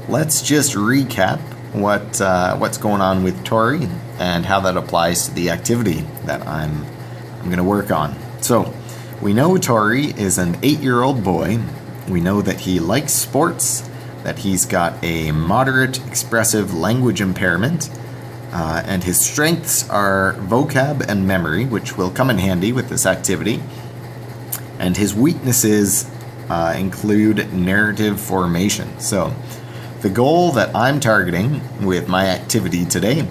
let's just recap what's going on with Tori and how that applies to the activity that I'm going to work on. So, we know Tori is an 8-year-old boy. We know that he likes sports, that he's got a moderate expressive language impairment, and his strengths are vocab and memory, which will come in handy with this activity. And his weaknesses include narrative formation. So, the goal that I'm targeting with my activity today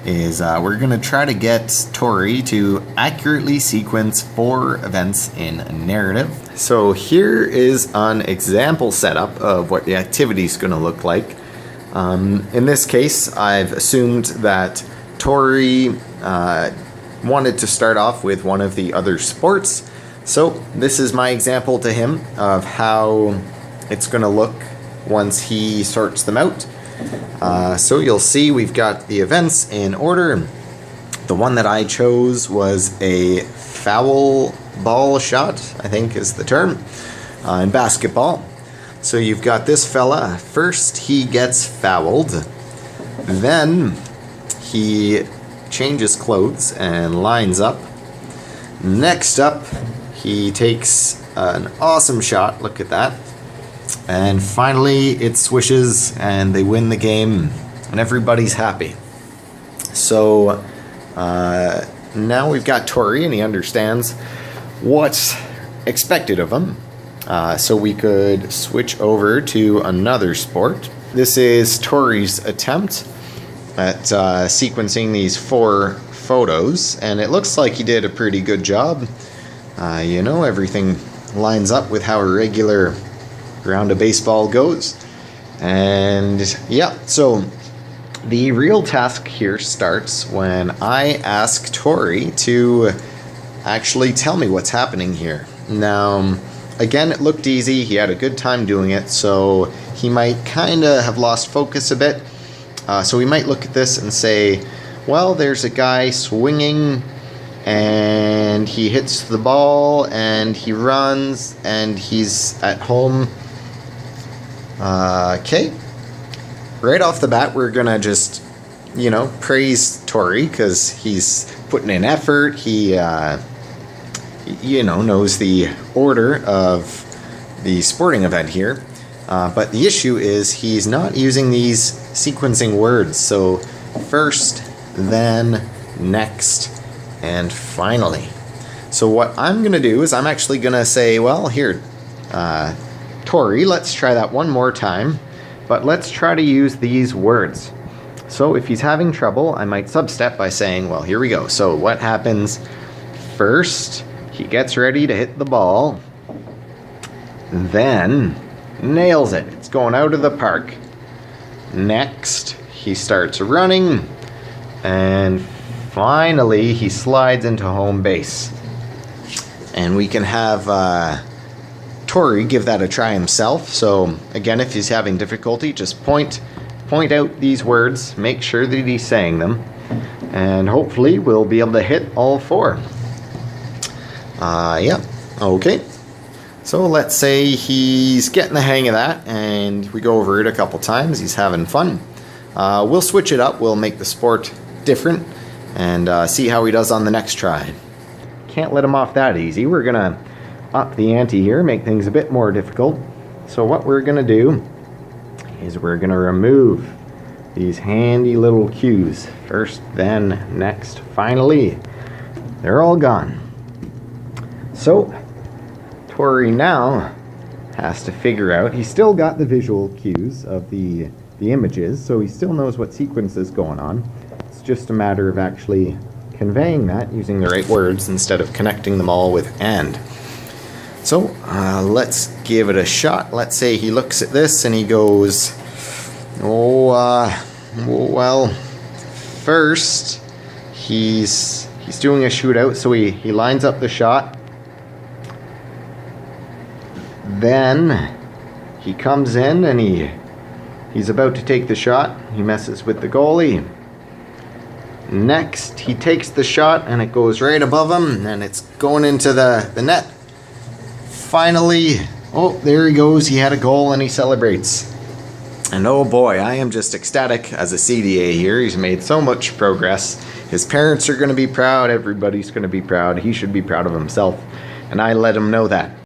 is we're going to try to get Tori to accurately sequence 4 events in a narrative. So here is an example setup of what the activity is going to look like. In this case, I've assumed that Tori wanted to start off with one of the other sports. So this is my example to him of how it's going to look once he sorts them out. So you'll see we've got the events in order. The one that I chose was a foul ball shot, I think is the term, in basketball. So you've got this fella. First he gets fouled. Then he changes clothes and lines up. Next up, he takes an awesome shot. Look at that. And finally, it swishes and they win the game and everybody's happy. So now we've got Tori and he understands what's expected of him. So we could switch over to another sport. This is Tori's attempt at sequencing these 4 photos, and it looks like he did a pretty good job. Everything lines up with how a regular round of baseball goes. And yeah, so the real task here starts when I ask Tori to actually tell me what's happening here. Now, again, it looked easy. He had a good time doing it, so he might kind of have lost focus a bit. So we might look at this and say, well, there's a guy swinging and he hits the ball and he runs and he's at home. Okay. Right off the bat, we're gonna just, praise Tori because he's putting in effort. He, knows the order of the sporting event here. But the issue is he's not using these sequencing words. So first, then, next, and finally. So what I'm going to do is I'm actually going to say, well, here, Tori, let's try that one more time, but let's try to use these words. So if he's having trouble, I might substep by saying, well, here we go. So what happens first? He gets ready to hit the ball, then nails it. It's going out of the park. Next, he starts running, and finally, he slides into home base. And we can have Tori give that a try himself. So again, if he's having difficulty, just point out these words, make sure that he's saying them, and hopefully we'll be able to hit all 4. Yeah, okay. So let's say he's getting the hang of that, and we go over it a couple times. He's having fun. We'll switch it up. We'll make the sport different and see how he does on the next try. Can't let him off that easy. We're going to up the ante here, make things a bit more difficult. So what we're going to do is we're going to remove these handy little cues. First, then, next, finally. They're all gone. So Tori now has to figure out, he's still got the visual cues of the images, so he still knows what sequence is going on. It's just a matter of actually conveying that using the right words instead of connecting them all with and. So let's give it a shot. Let's say he looks at this and he goes, well, first he's doing a shootout, so he lines up the shot. Then he comes in and he's about to take the shot. He messes with the goalie. Next, he takes the shot and it goes right above him and it's going into the net. Finally, oh, there he goes. He had a goal and he celebrates. And oh boy, I am just ecstatic as a CDA here. He's made so much progress. His parents are going to be proud. Everybody's going to be proud. He should be proud of himself. And I let him know that.